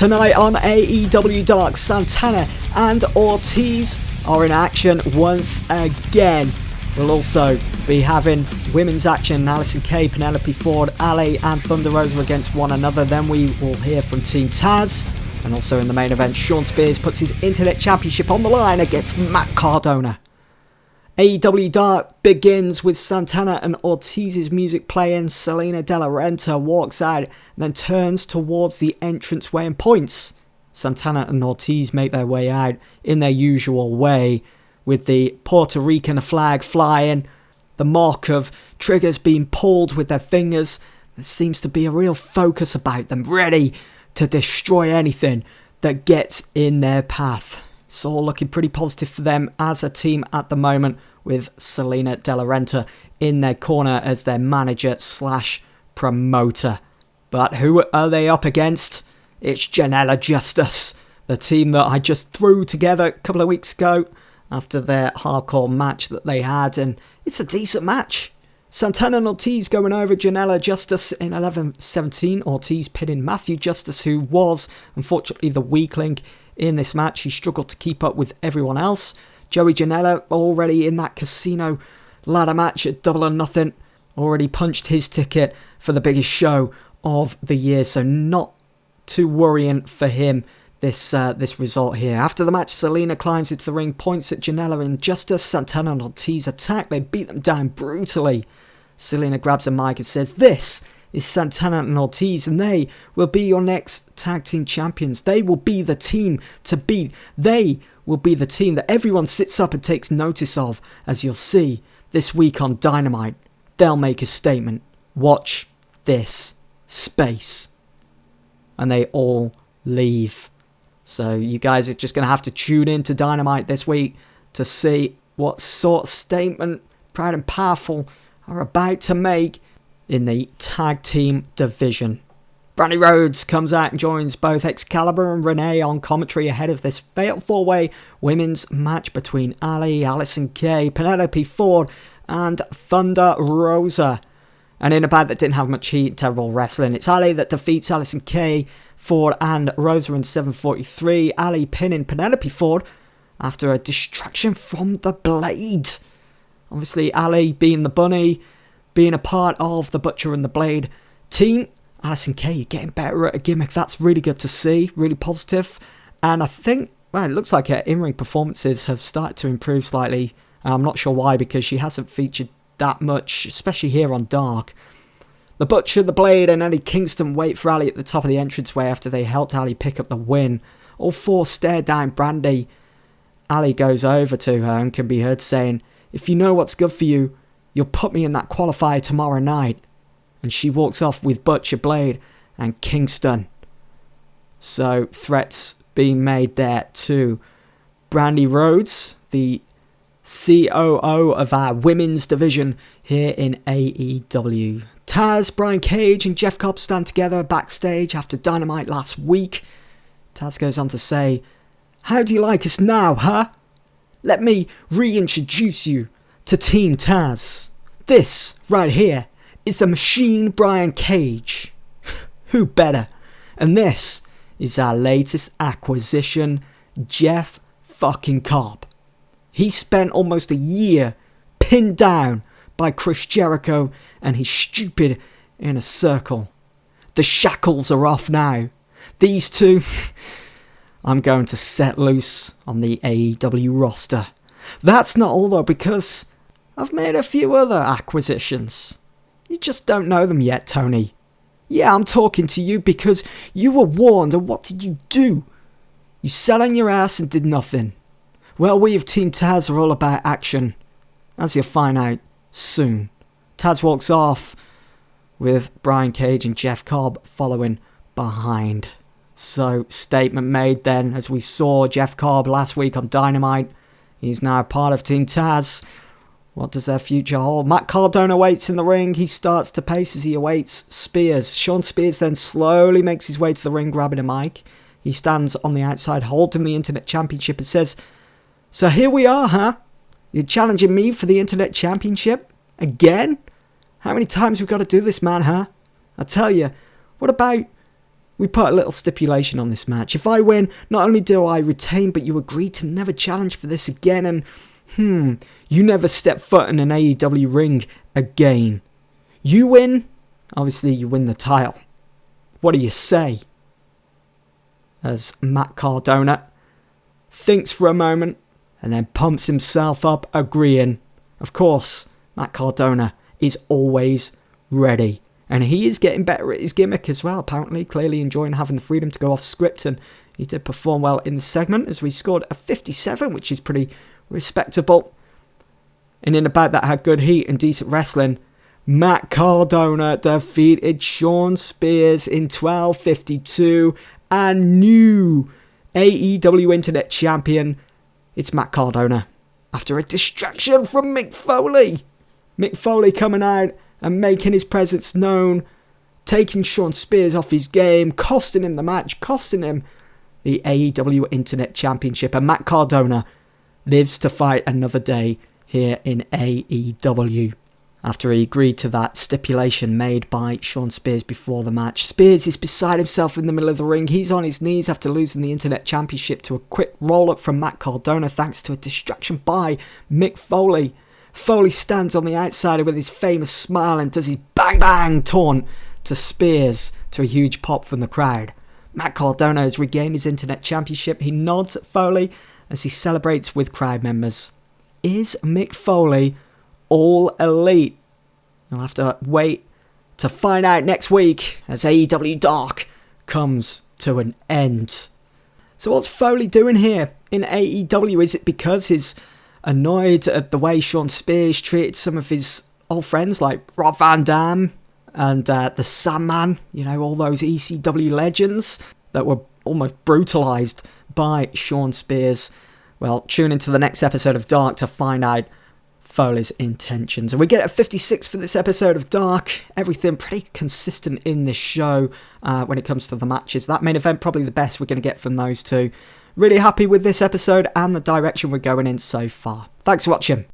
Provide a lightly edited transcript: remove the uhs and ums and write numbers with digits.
Tonight on AEW Dark, Santana and Ortiz are in action once again. We'll also be having women's action. Allysin Kay, Penelope Ford, Ali and Thunder Rosa against one another. Then we will hear from Team Taz. And also in the main event, Shawn Spears puts his Internet Championship on the line against Matt Cardona. AEW Dark begins with Santana and Ortiz's music playing. Selena De La Renta walks out and then turns towards the entranceway and points. Santana and Ortiz make their way out in their usual way, with the Puerto Rican flag flying, the mock of triggers being pulled with their fingers. There seems to be a real focus about them, ready to destroy anything that gets in their path. It's all looking pretty positive for them as a team at the moment, with Selena De La Renta in their corner as their manager slash promoter. But who are they up against? It's Janela Justice, the team that I just threw together a couple of weeks ago after their hardcore match that they had, and it's a decent match. Santana and Ortiz going over Janela Justice in 11-17. Ortiz pinning Matthew Justice, who was unfortunately the weak link in this match. He struggled to keep up with everyone else. Joey Janela already in that casino ladder match at Double or Nothing, already punched his ticket for the biggest show of the year, so not too worrying for him this result here. After the match, Selena climbs into the ring, points at Janela and Justice. Santana and Ortiz attack. They beat them down brutally. Selena grabs a mic and says, "This is Santana and Ortiz, and they will be your next tag team champions. They will be the team to beat. They will be the team that everyone sits up and takes notice of, as you'll see this week on Dynamite. They'll make a statement. Watch this space." And they all leave. So you guys are just going to have to tune in to Dynamite this week to see what sort of statement Proud and Powerful are about to make in the tag team division. Brandy Rhodes comes out and joins both Excalibur and Renee on commentary ahead of this Fatal 4-Way women's match between Ali, Allysin Kay, Penelope Ford and Thunder Rosa. And in a bout that didn't have much heat, terrible wrestling, it's Ali that defeats Allysin Kay, Ford and Rosa in 7:43. Ali pinning Penelope Ford after a distraction from the Blade. Obviously, Ali being the bunny, being a part of the Butcher and the Blade team. Allysin Kay getting better at a gimmick. That's really good to see. Really positive. And I think, well, it looks like her in-ring performances have started to improve slightly. I'm not sure why, because she hasn't featured that much, especially here on Dark. The Butcher, the Blade and Eddie Kingston wait for Ali at the top of the entranceway after they helped Ali pick up the win. All four stare down Brandy. Ali goes over to her and can be heard saying, "If you know what's good for you, you'll put me in that qualifier tomorrow night." And she walks off with Butcher, Blade and Kingston. So threats being made there to Brandy Rhodes, the COO of our women's division here in AEW. Taz, Brian Cage and Jeff Cobb stand together backstage after Dynamite last week. Taz goes on to say, "How do you like us now, huh? Let me reintroduce you to Team Taz. This right here is the Machine Brian Cage. Who better? And this is our latest acquisition, Jeff fucking Cobb. He spent almost a year pinned down by Chris Jericho and his stupid Inner Circle. The shackles are off now. These two, I'm going to set loose on the AEW roster. That's not all though, because I've made a few other acquisitions. You just don't know them yet, Tony. Yeah, I'm talking to you because you were warned, and what did you do? You sat on your ass and did nothing. Well, we of Team Taz are all about action, as you'll find out soon." Taz walks off with Brian Cage and Jeff Cobb following behind. So, statement made then, as we saw Jeff Cobb last week on Dynamite. He's now part of Team Taz. What does their future hold? Matt Cardona waits in the ring. He starts to pace as he awaits Spears. Shawn Spears then slowly makes his way to the ring, grabbing a mic. He stands on the outside holding the Internet Championship and says, "So here we are, huh? You're challenging me for the Internet Championship? Again? How many times we got to do this, man, huh? I tell you, what about we put a little stipulation on this match. If I win, not only do I retain, but you agree to never challenge for this again, and you never step foot in an AEW ring again. You win, obviously you win the title. What do you say? As Matt Cardona thinks for a moment and then pumps himself up, agreeing. Of course, Matt Cardona is always ready. And he is getting better at his gimmick as well, apparently. Clearly enjoying having the freedom to go off script. And he did perform well in the segment as we scored a 57, which is pretty respectable. And in a bout that had good heat and decent wrestling, Matt Cardona defeated Shawn Spears in 12:52 and new AEW Internet Champion. It's Matt Cardona after a distraction from Mick Foley. Mick Foley coming out and making his presence known, taking Shawn Spears off his game, costing him the match, costing him the AEW Internet Championship. And Matt Cardona lives to fight another day here in AEW. After he agreed to that stipulation made by Shawn Spears before the match. Spears is beside himself in the middle of the ring. He's on his knees after losing the Internet Championship to a quick roll-up from Matt Cardona thanks to a distraction by Mick Foley. Foley stands on the outside with his famous smile and does his bang-bang taunt to Spears to a huge pop from the crowd. Matt Cardona has regained his Internet Championship. He nods at Foley as he celebrates with crowd members. Is Mick Foley all elite? You'll have to wait to find out next week as AEW Dark comes to an end. So what's Foley doing here in AEW? Is it because he's annoyed at the way Shawn Spears treated some of his old friends like Rob Van Dam and the Sandman, you know, all those ECW legends that were almost brutalized by Shawn Spears? Well, tune into the next episode of Dark to find out Foley's intentions. And we get a 56 for this episode of Dark. Everything pretty consistent in this show when it comes to the matches. That main event, probably the best we're going to get from those two. Really happy with this episode and the direction we're going in so far. Thanks for watching.